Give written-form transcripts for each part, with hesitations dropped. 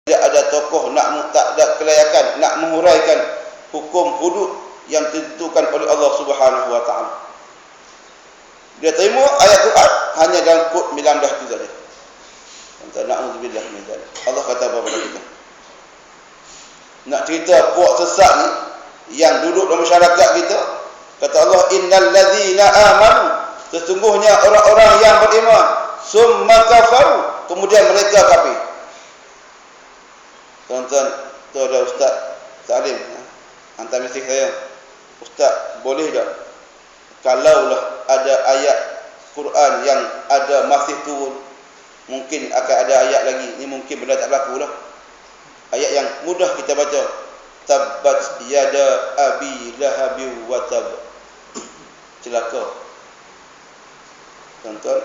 tidak ada tokoh tak ada kelayakan nak menghuraikan hukum hudud yang ditentukan oleh Allah Subhanahu wa taala. Dia terima ayat Quran hanya dalam kod 19 itu saja. Na'udzubillah min dzalik. Allah kata apa pada kita? Nak cerita puak sesat ni yang duduk dalam masyarakat kita, kata Allah, innal ladzina amanu, sesungguhnya orang-orang yang beriman, summa kafaru, kemudian mereka kafir. Tuan-tuan, tu ada Ustaz Salim hantar mesej saya, Ustaz boleh tak kalaulah ada ayat Quran yang ada masih turun, mungkin akan ada ayat lagi, ni mungkin benda tak berlaku lah, ayat yang mudah kita baca, tabbat yada abi lahabi wa tab, celaka tuan-tuan,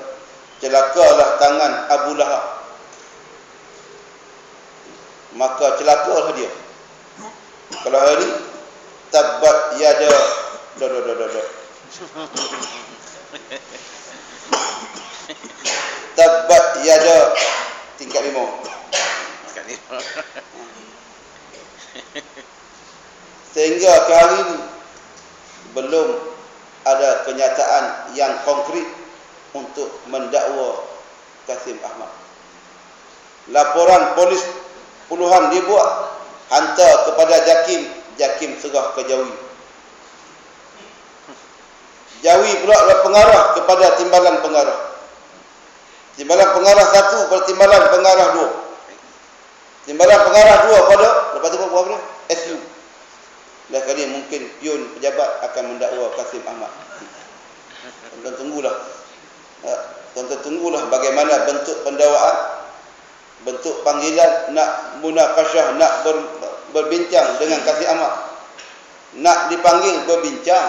celakalah tangan Abu Lahab, maka celakalah dia. Kalau hari ni tabbat yada tabbat yada tingkat 5. Sehingga ke hari ini belum ada kenyataan yang konkret untuk mendakwa Kasim Ahmad. Laporan polis puluhan dibuat, hantar kepada Jakim serah ke Jawi. Jawi pula pengarah kepada timbalan pengarah. Timbalan pengarah 1 pada timbalan pengarah 2. Timbalan pengarah 2 pada, lepas tu apa dia? SU. Dah kali mungkin pion pejabat akan mendakwa Kasim Ahmad. Tuan-tuan tunggulah. Tuan-tuan tunggulah bagaimana bentuk pendakwaan, bentuk panggilan nak munakasyah, nak berbincang dengan Kasim Ahmad. Nak dipanggil berbincang.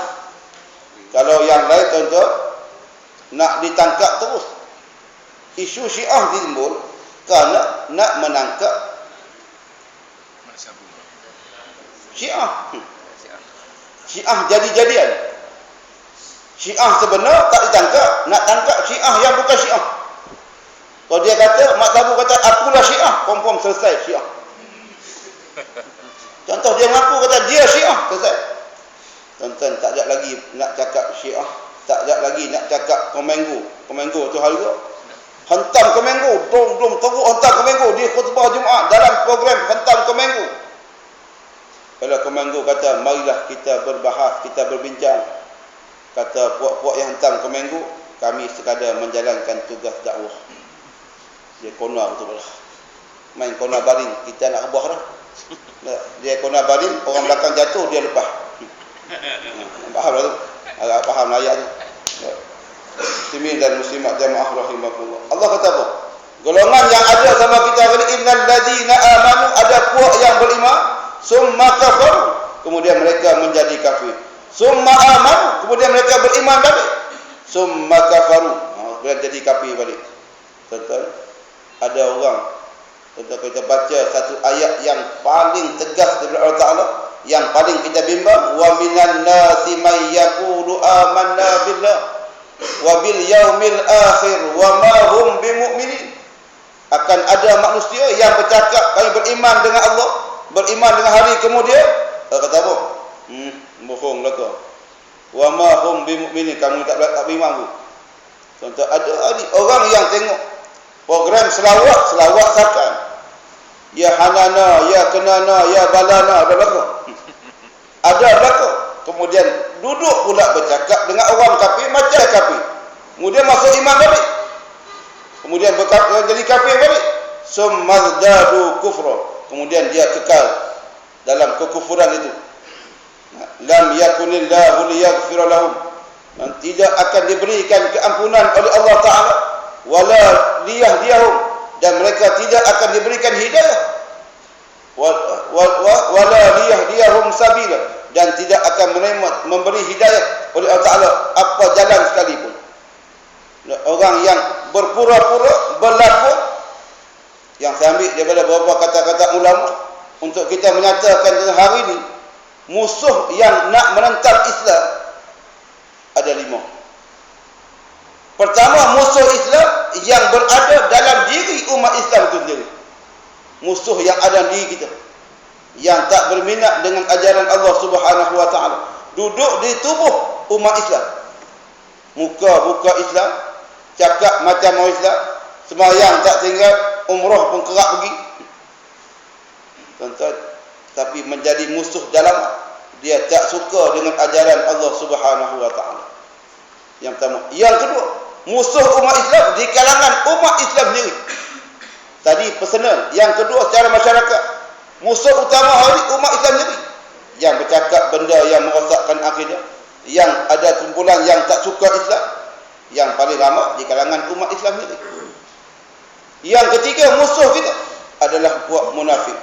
Kalau yang lain tuan-tuan nak ditangkap terus. Isu Syiah timbul kerana nak menangkap Syiah. Syiah jadi-jadian. Syiah sebenar tak ditangkap, nak tangkap Syiah yang bukan Syiah. Kalau dia kata, Mak Sabu kata akulah Syiah, confirm selesai Syiah. Contoh dia mengaku kata dia Syiah, selesai. Tuan-tuan, tak ada lagi nak cakap Syiah, tak ada lagi nak cakap Komengu. Komengu tu harga. Hentam Komengu, dom teruk hentam Komengu di khutbah Jumaat dalam program hentam Komengu. Kalau Komengu kata, marilah kita berbahas, kita berbincang. Kata puak-puak yang hentam Komengu, kami sekadar menjalankan tugas dakwah. Dia kona betul lah. Main kona baring, kita nak rebah dah. Dia kona baring, orang belakang jatuh, dia lepas. Faham lah tu? Agak faham lah ayat tu. Muslimin dan muslimat jamaah rahimakumullah. Allah kata apa? Golongan yang ada sama kita hari ini, innal ladzina amanu, ada puak yang beriman, summa kafaru, kemudian mereka menjadi kafir. Summa amanu, kemudian mereka beriman balik. Summa kafaru, kemudian jadi kafir balik. Tuan-tuan, ada orang, tuan-tuan kita baca satu ayat yang paling tegas daripada Allah Ta'ala, yang paling kita bimbang, wa minan nasi may yaqulu amanna billah wa bil yaumil akhir wa ma hum bimu'minin. Akan ada manusia yang bercakap kami beriman dengan Allah, beriman dengan hari kemudian. Kata apa? Bohong lah kau. Wa ma hum bimu'minin, kamu tak beriman tu. Tuan-tuan, ada orang yang tengok program selawat sakan. Ya Hanana, ya Kenana, ya Balana, ada belakang. Ada belakang. Kemudian duduk pula bercakap dengan orang kafir macam kafir. Kemudian masuk iman balik. Kemudian jadi kafir balik. Sumazdadu kufra. Kemudian dia kekal dalam kekufuran itu. Lam yakunillahu liyaghfira lahum. Dan tidak akan diberikan keampunan oleh Allah Ta'ala. Wala liyahdiyahum. Dan mereka tidak akan diberikan hidayah. Wala liyahdiyahum sabila. Dan tidak akan memberi hidayah oleh Allah Ta'ala apa jalan sekalipun. Orang yang berpura-pura, berlakon, yang saya ambil daripada beberapa kata-kata ulama untuk kita menyatakan tentang hari ini, musuh yang nak menentang Islam ada 5. Pertama, musuh Islam yang berada dalam diri umat Islam itu sendiri. musuh yang ada di kita, yang tak berminat dengan ajaran Allah Subhanahu wa taala, duduk di tubuh umat Islam, muka buka Islam, cakap macam orang Islam, sembahyang tak tinggal, umrah pun kerak pergi, tuan-tuan, tapi menjadi musuh dalam, dia tak suka dengan ajaran Allah Subhanahu wa taala. Yang pertama. Yang kedua, musuh umat Islam di kalangan umat Islam sendiri. Tadi personal. Yang kedua, secara masyarakat, musuh utama hari umat Islam sendiri, yang bercakap benda yang merosakkan akidah, yang ada kumpulan yang tak suka Islam, yang paling ramai di kalangan umat Islam sendiri. Yang ketiga, musuh kita adalah puak munafik.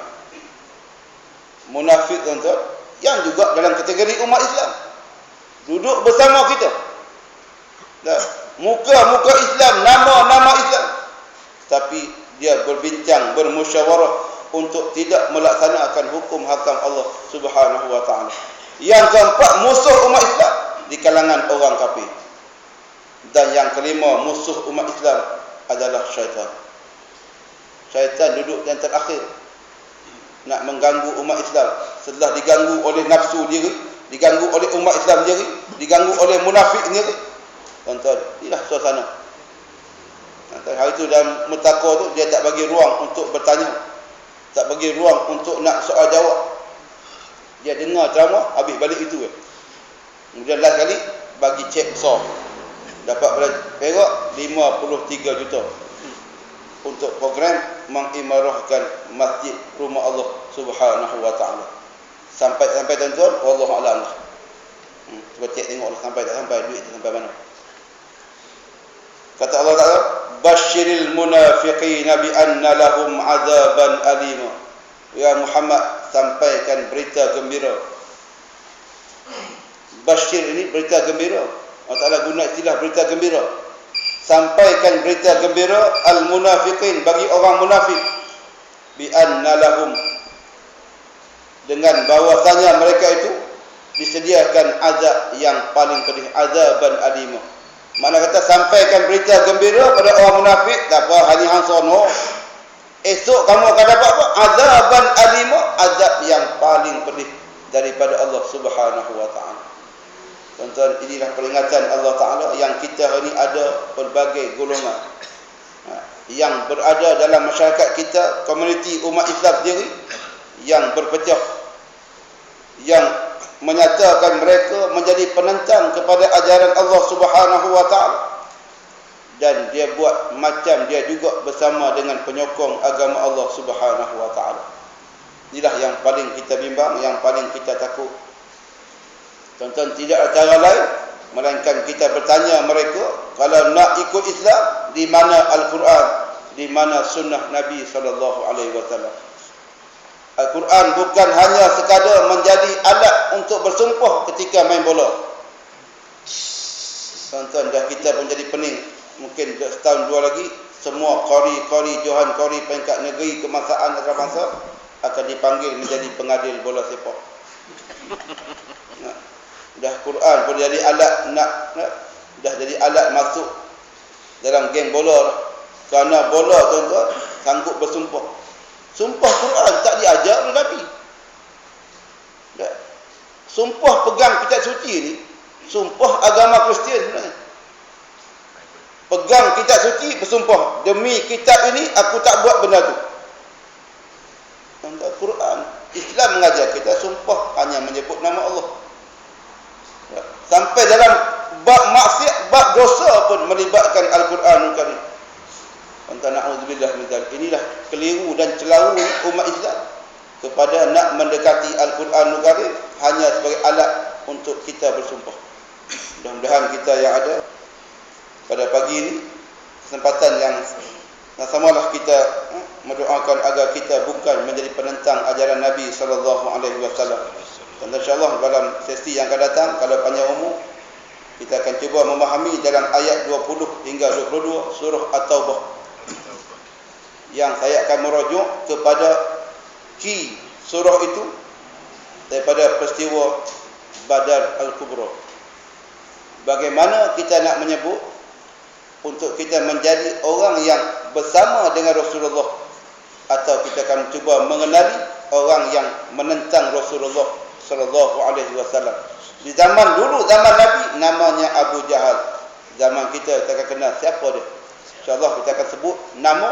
Munafik, tuan-tuan, yang juga dalam kategori umat Islam, duduk bersama kita, muka-muka Islam, nama-nama Islam, tapi dia berbincang, bermusyawarah untuk tidak melaksanakan hukum hakam Allah Subhanahu wa taala. Yang keempat, musuh umat Islam di kalangan orang kafir. Dan yang kelima, musuh umat Islam adalah syaitan. Syaitan duduk yang terakhir, nak mengganggu umat Islam. Setelah diganggu oleh nafsu diri, diganggu oleh umat Islam sendiri, diganggu oleh munafik sendiri, tuan-tuan, inilah suasana. Hari itu dalam mutaqah tu, dia tak bagi ruang untuk bertanya, tak bagi ruang untuk nak soal jawab. Dia dengar ceramah, habis balik itu. Kemudian last kali bagi cek besar, dapat perak 53 juta untuk program mengimarahkan masjid rumah Allah Subhanahu wa taala. Sampai tuan-tuan, wallahu a'lam. Cuba cek tengoklah sampai tak sampai, duit tu sampai mana. Kata Allah Taala, basyiril munafiqina bi anna lahum azaban alima. Ya Muhammad, sampaikan berita gembira. Basyir ini berita gembira. Allah Taala guna istilah berita gembira. Sampaikan berita gembira al-munafiqin, bagi orang munafik, bi anna lahum, dengan bahwasanya mereka itu disediakan azab yang paling pedih, azaban alimah. Mana kata sampaikan berita gembira pada orang munafik, tak apa hari hang sono, esok kamu akan dapat apa? Azaban alimah, azab yang paling pedih daripada Allah Subhanahu wa taala. Tuan-tuan, inilah peringatan Allah Taala yang kita hari ini ada pelbagai golongan yang berada dalam masyarakat kita, komuniti umat Islam sendiri, yang berpecah, yang menyatakan mereka menjadi penentang kepada ajaran Allah Subhanahu wa taala, dan dia buat macam dia juga bersama dengan penyokong agama Allah Subhanahu wa taala. Inilah yang paling kita bimbang, yang paling kita takut. Tuan-tuan, tidak ada cara lain melainkan kita bertanya mereka, kalau nak ikut Islam, di mana Al-Quran, di mana sunnah Nabi sallallahu alaihi wasallam. Al-Quran bukan hanya sekadar menjadi alat untuk bersumpah ketika main bola. Tuan-tuan, dah kita pun jadi pening. Mungkin setahun dua lagi, semua qari Johan qari peringkat negeri kebangsaan antarabangsa akan dipanggil menjadi pengadil bola sepak. Dah Quran pun jadi alat dah jadi alat masuk dalam geng bola. Kerana bola, tuan-tuan, sanggup bersumpah. Sumpah Quran tak diajar oleh Nabi. Sumpah pegang kitab suci ni, sumpah agama Kristian sebenarnya. Pegang kitab suci, bersumpah, demi kitab ini aku tak buat benda tu. Tuan-tuan, Quran, Islam mengajar kita sumpah hanya menyebut nama Allah. Sampai dalam bab maksiat, bab dosa pun melibatkan Al-Quranul Karim. Tuan-tuan, na'udzubillah min dzalik. Inilah keliru dan celaru umat Islam kepada nak mendekati Al-Quranul Karim hanya sebagai alat untuk kita bersumpah. Mudah-mudahan kita yang ada pada pagi ini, kesempatan yang samalah kita mendoakan agar kita bukan menjadi penentang ajaran Nabi sallallahu alaihi wasallam. Dan insya-Allah dalam sesi yang akan datang, kalau panjang umur, kita akan cuba memahami dalam ayat 20 hingga 22 surah At-Taubah, yang saya akan merujuk kepada ki surah itu daripada peristiwa Badar Al-Kubra. Bagaimana kita nak menyebut untuk kita menjadi orang yang bersama dengan Rasulullah atau kita akan cuba mengenali orang yang menentang Rasulullah sallallahu alaihi wasallam. Di zaman dulu, zaman Nabi, namanya Abu Jahal. Zaman kita akan kenal siapa dia. InsyaAllah kita akan sebut nama.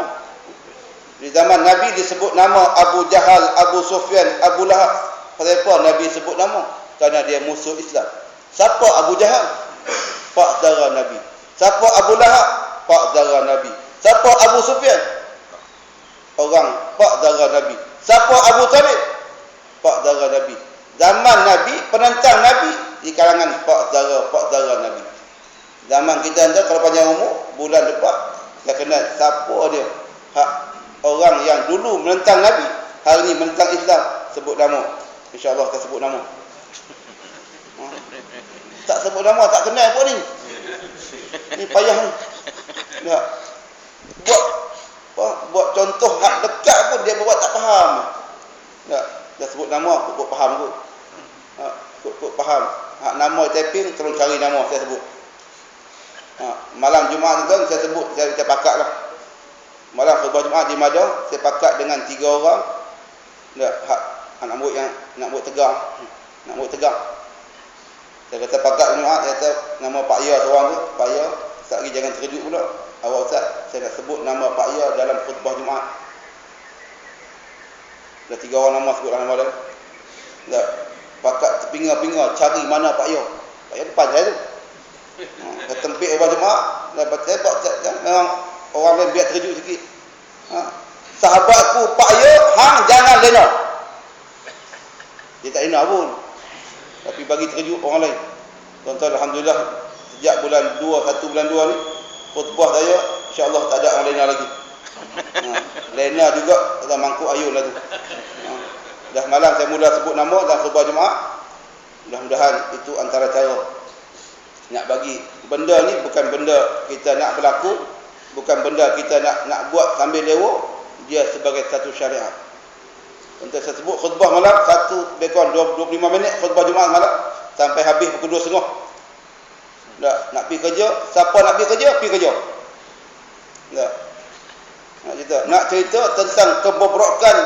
Di zaman Nabi disebut nama Abu Jahal, Abu Sufyan, Abu Lahab. Kenapa Nabi sebut nama? Kerana dia musuh Islam. Siapa Abu Jahal? Pak dara Nabi. Siapa Abu Lahab? Pak dara Nabi. Siapa Abu Sufyan? Orang pak dara Nabi. Siapa Abu Talib? Pak dara Nabi. Zaman Nabi, penentang Nabi di kalangan pak dara Nabi. Zaman kita ni kalau panjang umur, bulan depan kita kenal siapa dia. Hak orang yang dulu menentang Nabi, hari ni menentang Islam, sebut nama. InsyaAllah kita sebut nama. Tak sebut nama, tak kenal pun ni. Ni payah ni. Tak. Buat contoh hak dekat pun dia buat tak faham. Tak. Dah sebut nama, kok faham kot. Kok faham. Hak nama typing, terus cari nama saya sebut. Malam Jumaat tu saya sebut, saya pakat lah. Malam khutbah Jumaat di Madah, saya pakat dengan 3 orang. Nak buat tegang. Saya kata pakat Jumaat, saya kata nama Pak Ya seorang tu, Pak Ya, sekejap lagi jangan terkejut pula. Awak Ustaz, saya nak sebut nama Pak Ya dalam khutbah Jumaat. Dah 3 orang nama sebut nama dia. Dah pakat terpinga-pinga cari mana Pak Ya. Pak Ya depan saya tu. Ketempik khutbah Jumaat, dah baca memang orang lain biar terkejut sikit. Sahabatku Pak Ya, hang jangan lena. Dia tak lena pun. Tapi bagi terkejut orang lain. Tuan-tuan, alhamdulillah sejak bulan 2, 1 bulan 2 ni khutbah saya insya-Allah tak ada orang lena lagi. Lena juga dalam mangkuk ayun lah tu. Dah malam saya mula sebut nama dalam khutbah Jumaat. Mudah-mudahan itu antara cara nak bagi benda ni bukan benda kita nak berlaku, bukan benda kita nak buat sambil lewa, dia sebagai satu syariat. Untuk saya sebut khutbah malam 1 lebih 25 minit khutbah Jumaat malam sampai habis pukul 2.30. Nak pergi kerja, siapa nak pergi kerja, pergi kerja. Nak cerita tentang kebobrokan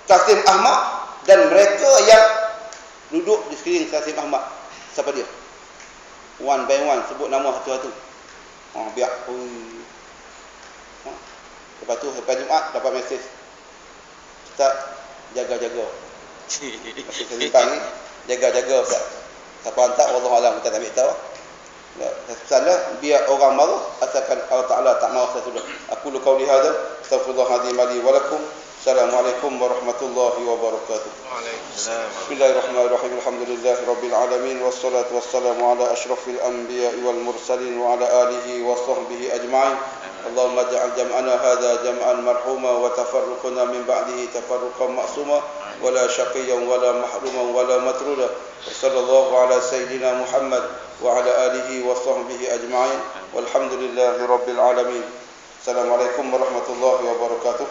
Kasim Ahmad dan mereka yang duduk di sekeliling Kasim Ahmad. Siapa dia? One by one sebut nama satu-satu. Biar lepas tu lepas Jumaat dapat mesej, Ustaz jaga-jaga. Mesej saya simpan ni, jaga-jaga Ustaz. Siapa hantar wallahualam, kita tak ambil tahu. Salah biar orang marah asalkan Allah Taala tak marah saya sudah. Aku lu qauli hadza astaghfirullahalazim li wa lakum. Assalamualaikum warahmatullahi wabarakatuh. Waalaikumsalam. Bismillahirrahmanirrahim. Alhamdulillahirabbil alamin wassalatu wassalamu ala asyrafil anbiya'i wal mursalin wa ala alihi wa sahbihi ajma'in. Allahumma ij'al jam'ana hadza jam'an marhuma wa tafarruqana min ba'dihi tafarruqan ma'suma wa la shaqiyyan wa la mahruman wa la matruda. Sallallahu ala sayyidina Muhammad wa ala alihi wa sahbihi ajma'in. Walhamdulillahirabbil alamin. Assalamualaikum warahmatullahi wabarakatuh.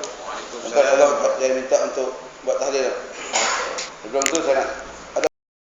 Kalau saya minta untuk buat tahlil. Sebelum tu saya nak